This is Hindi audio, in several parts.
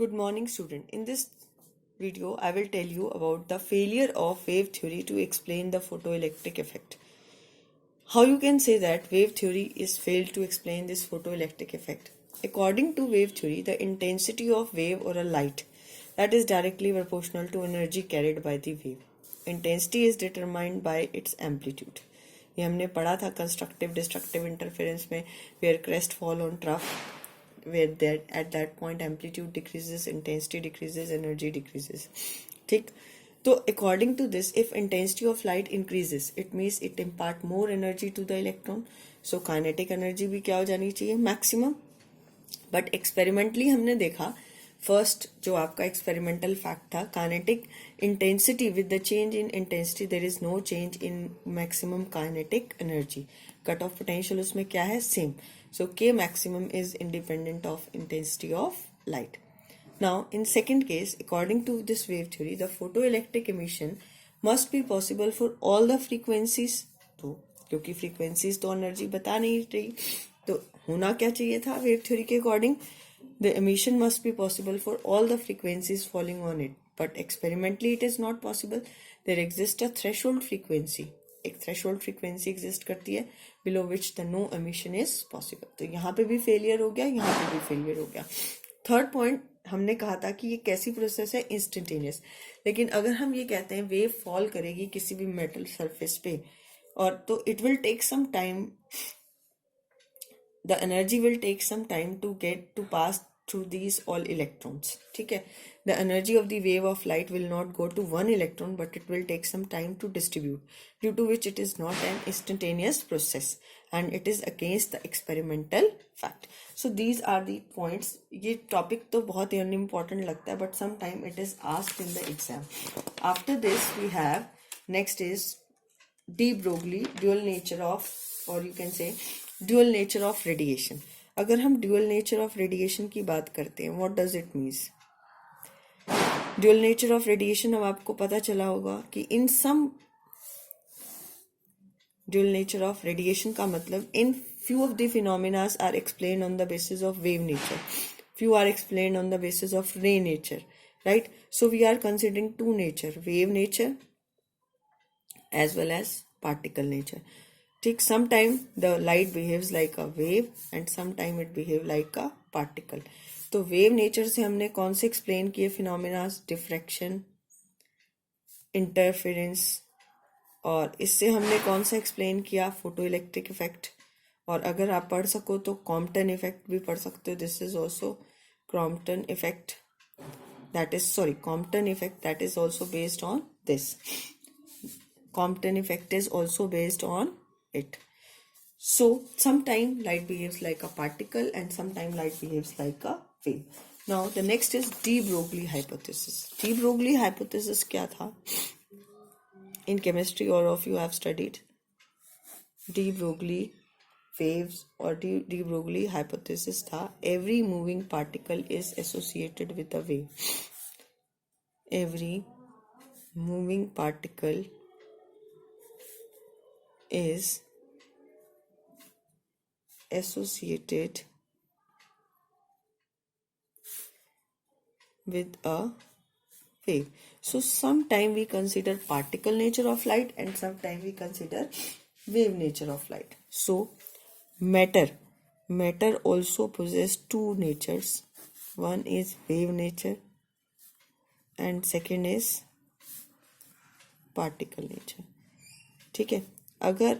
Good morning, student. In this video, I will tell you about the failure of wave theory to explain the photoelectric effect. How you can say that wave theory is failed to explain this photoelectric effect? According to wave theory, the intensity of wave or a light that is directly proportional to energy carried by the wave. Intensity is determined by its amplitude. ये हमने पढ़ा था कंस्ट्रक्टिव डिस्ट्रक्टिव इंटरफेरेंस में, where crest fall on trough, where that at that point amplitude decreases, intensity decreases, energy decreases. ठीक, तो according to this, if intensity of light increases, it means it impart more energy to the electron. So kinetic energy भी क्या हो जानी चाहिए, maximum. बट एक्सपेरिमेंटली हमने देखा, फर्स्ट जो आपका एक्सपेरिमेंटल फैक्ट था, kinetic intensity with the change in intensity there is no change in maximum kinetic energy. Cut off potential उसमें क्या है, same. So K maximum is independent of intensity of light. Now in second case, according to this wave theory, the photo electric emission must be possible for all the frequencies. तो क्योंकि फ्रीक्वेंसीज तो एनर्जी बता नहीं रही, तो होना क्या चाहिए था वेव थ्योरी के according, the emission must be possible for all the frequencies following on it. But experimentally it is not possible. There exist a threshold frequency. एक थ्रेशोल्ड फ्रीक्वेंसी एग्जिस्ट करती है below which the no emission is possible. तो यहाँ पे भी फेलियर हो गया, यहाँ पे भी फेलियर हो गया. थर्ड पॉइंट, हमने कहा था कि ये कैसी प्रोसेस है, इंस्टेंटेनियस. लेकिन अगर हम ये कहते हैं वेव फॉल करेगी किसी भी मेटल सरफेस पे, और तो it will take some time, the energy will take some time to get to pass through these all electrons. ठीक है, the energy of the wave of light will not go to one electron, but it will take some time to distribute, due to which it is not an instantaneous process and it is against the experimental fact. So these are the points. ये topic तो बहुत ही unimportant लगता है, but sometime it is asked in the exam. After this we have, next is de Broglie dual nature of, or you can say dual nature of radiation. अगर हम ड्यूअल नेचर ऑफ रेडिएशन की बात करते हैं, what does it means? Dual nature of radiation, अब आपको पता चला होगा कि in sum, dual nature of radiation का मतलब in few of the phenomenas are explain on the basis of wave nature, few are explained on the basis of ray nature, right? So we are considering two nature, wave nature as well as particle nature. ठीक, sometime the light behaves like a wave and sometime it behave like a particle. तो वेव नेचर से हमने कौन से एक्सप्लेन किए फिनोमिना, डिफ्रैक्शन, इंटरफेरेंस, और इससे हमने कौन सा एक्सप्लेन किया, फोटो इलेक्ट्रिक इफेक्ट. और अगर आप पढ़ सको तो क्रॉम्पटन इफेक्ट भी पढ़ सकते हो. This is also Crompton effect, that is Crompton effect that is also based on this. Crompton effect is also based on it. So sometime light behaves like a particle and sometime light behaves like a wave. Now the next is de Broglie hypothesis. De Broglie hypothesis क्या था? In chemistry all of you have studied de Broglie waves or de Broglie hypothesis था, every moving particle is associated with a wave. Every moving particle is associated with a wave. So sometime we consider particle nature of light and sometime we consider wave nature of light. So matter also possess two natures. One is wave nature and second is particle nature. ठीक है, अगर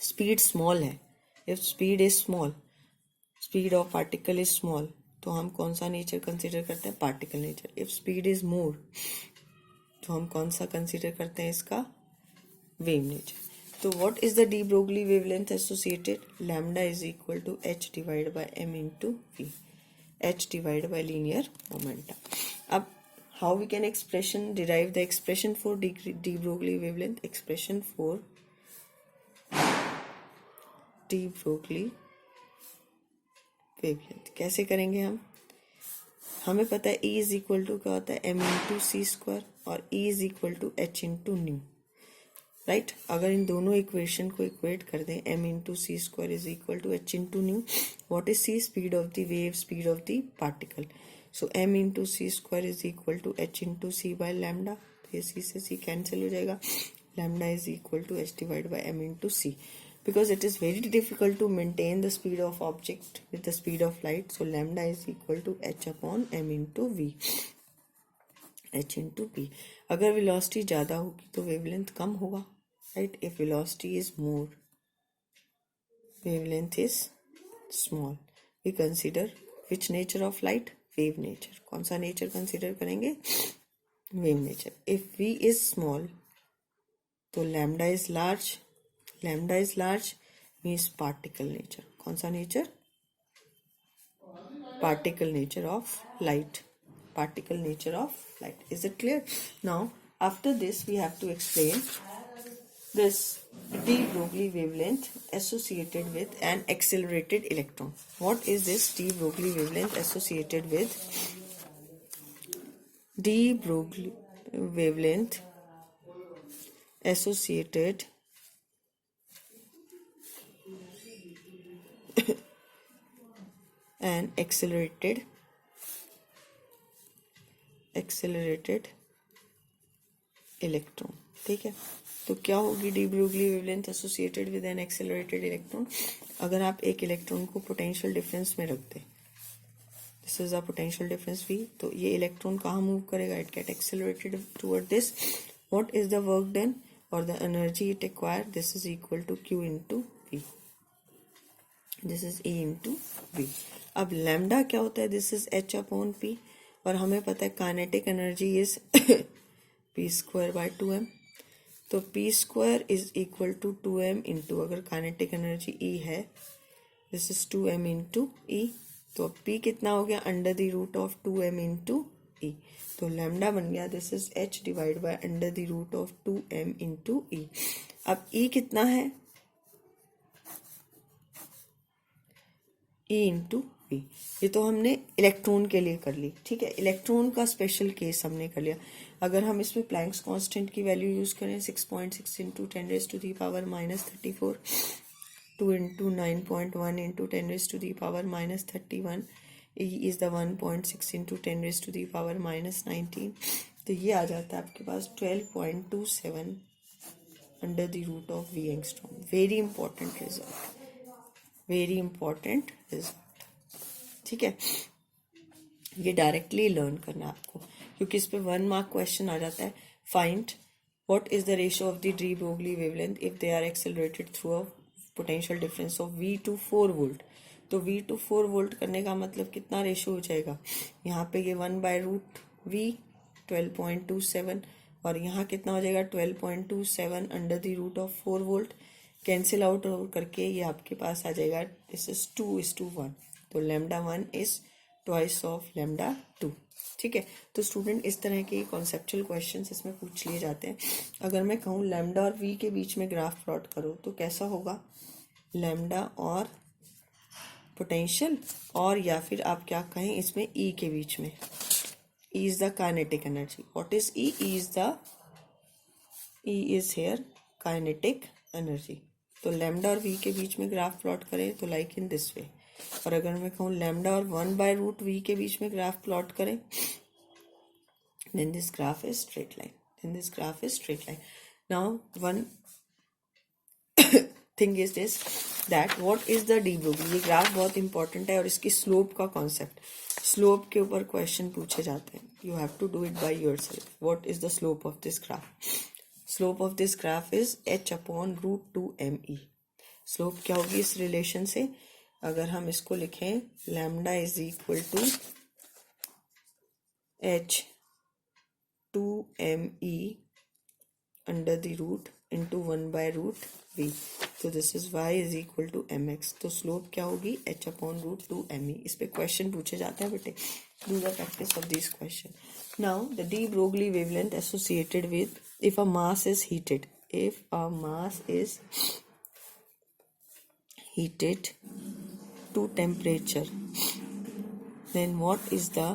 स्पीड स्मॉल है, if speed is small, speed of particle is small, तो हम कौन सा नेचर कंसीडर करते हैं, particle nature. If speed is more, तो हम कौन सा कंसीडर करते हैं, इसका वेव नेचर. तो what is the de Broglie wavelength associated, lambda is equal to H divide by M into V, H divide by linear momentum. अब how we can derive the expression for de Broglie wavelength, expression for de Broglie wavelength कैसे करेंगे हम? हमें पता है E इज इक्वल टू क्या होता है, m इंटू सी स्क्वायर, और E is equal to H into nu. Right. अगर इन दोनों इक्वेशन को इक्वेट कर दें, m into C square is equal to h into nu. What is C? Speed of the wave, speed of the particle. So m into C square is equal to h into C by lambda. तो ये सी से सी कैंसिल हो जाएगा. Lambda is equal to h divide by m into C. Because it is very difficult to maintain the speed of object with the speed of light, so lambda is equal to h upon m into v, h into p. अगर velocity ज़्यादा होगी तो wavelength कम होगा, right? If velocity is more, wavelength is small. We consider which nature of light? Wave nature. कौन सा nature consider करेंगे? Wave nature. If v is small, तो lambda is large. Lambda is large means particle nature. कौन सा nature? Particle nature of light. Particle nature of light. Is it clear? Now after this we have to explain this de Broglie wavelength associated with an accelerated electron. What is this de Broglie wavelength associated with? De Broglie wavelength associated an accelerated electron. ठीक है. तो क्या होगी D Broglie wavelength associated with N accelerated electron? अगर आप एक इलेक्ट्रॉन को पोटेंशियल डिफरेंस में रख दें, this is the potential difference v, तो ये इलेक्ट्रॉन कहाँ मूव करेगा? It get accelerated toward this. What is the work done और the energy it acquire? This is equal to q into v. This is E into v. अब लैम्डा क्या होता है? This is h upon p. और हमें पता है kinetic energy is p square by 2m. तो p square is equal to 2m into, अगर काइनेटिक एनर्जी E है, this is 2m into E. तो p कितना हो गया? Under the root of 2m into E. तो लैम्डा बन गया this is h divide by under the root of 2m into E. अब E कितना है? E into V. ये तो हमने इलेक्ट्रॉन के लिए कर ली. ठीक है, इलेक्ट्रॉन का स्पेशल केस हमने कर लिया. अगर हम इसमें प्लैंक्स कांस्टेंट की वैल्यू यूज करें 6.6 into 10 raise to the power minus 34, 2 into 9.1 into 10 raise to the power minus 31, E is the 1.6 into 10 raise to the power minus 19. तो ये आ जाता है आपके पास 12.27 under the root of V angstrom. Very important result, very important result. ठीक है, ये डायरेक्टली लर्न करना है आपको, क्योंकि इस पे 1 मार्क क्वेश्चन आ जाता है. Find what is the ratio of the de Broglie wavelength if they are accelerated through a potential difference of v to 4 volt. तो v टू 4 वोल्ट करने का मतलब कितना रेशियो हो जाएगा? यहाँ पे ये 1 बाय रूट v 12.27, और यहाँ कितना हो जाएगा? 12.27 under the root of 4 volt. Cancel out करके ये आपके पास आ जाएगा, दिस इज 2:1. तो lambda 1 is twice of lambda 2. ठीक है, तो स्टूडेंट इस तरह के कॉन्सेप्चुअल क्वेश्चंस इसमें पूछ लिए जाते हैं. अगर मैं कहूँ लैम्डा और वी के बीच में ग्राफ प्लॉट करो तो कैसा होगा? लैम्डा और पोटेंशियल, और या फिर आप क्या कहें इसमें ई के बीच में. E is the kinetic energy. What is E? E is here kinetic energy. तो लैम्डा और वी के बीच में ग्राफ प्लॉट करें तो लाइक इन दिस वे. और अगर मैं कहूँ लैम्डा और 1 बाय रूट वी के बीच में ग्राफ प्लॉट करें, then this graph is straight line. Now one thing is this, that what is the de Broglie. ये ग्राफ बहुत इंपॉर्टेंट है और इसकी स्लोप का कॉन्सेप्ट, स्लोप के ऊपर क्वेश्चन पूछे जाते हैं. You have to do it by yourself. What is the slope of this graph? Slope of this graph is h upon root 2me. Slope क्या होगी इस रिलेशन से? अगर हम इसको लिखें, lambda is equal to h 2me under the root into 1 by root v. तो this is y is equal to mx. तो स्लोप क्या होगी? h upon root 2me. इस पे क्वेश्चन पूछे जाते हैं बेटे. Do the practice of this question. Now the de Broglie wavelength associated with if a mass is heated, to temperature, then what is the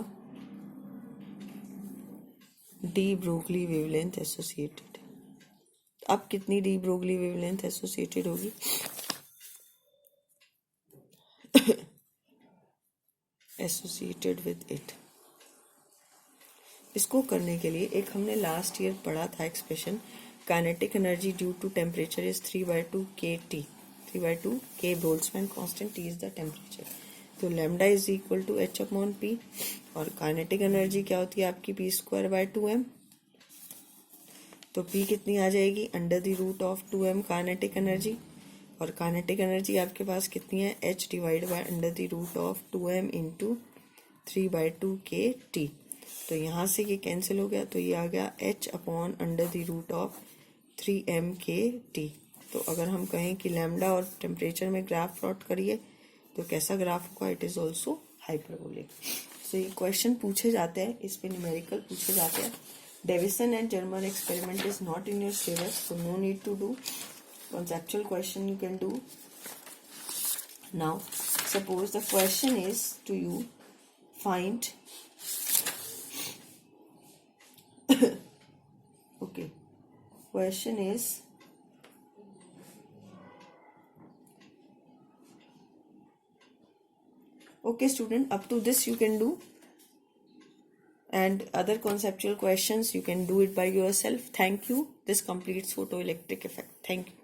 de Broglie wavelength associated? अब कितनी डी ब्रोगली वेवलेंथ एसोसिएटेड होगी? Associated with it. इसको करने के लिए एक हमने लास्ट ईयर पढ़ा था expression, kinetic energy due to temperature is 3/2 KT, 3/2 K Boltzmann constant, T is the temperature. तो lambda is equal to H/P, और काइनेटिक एनर्जी क्या होती है आपकी? P²/2m। तो P कितनी आ जाएगी? √2m काइनेटिक एनर्जी, और काइनेटिक एनर्जी आपके पास कितनी है? H divide bye √2m into 3/2 KT। तो यहाँ से ये कैंसिल हो गया, तो ये आ गया H/√3m KT। तो अगर हम कहें कि लैम्डा और टेम्परेचर में ग्राफ प्लॉट करिए तो कैसा ग्राफ होगा? It is also hyperbolic. So ये क्वेश्चन पूछे जाते हैं, इस पे न्यूमेरिकल पूछे जाते हैं। Davison and Germer experiment is not in your syllabus, so no need to do. Conceptual question you can do. Now, suppose the question is to you, find okay, question is okay student, up to this you can do, and other conceptual questions you can do it by yourself. Thank you. This completes photoelectric effect. Thank you.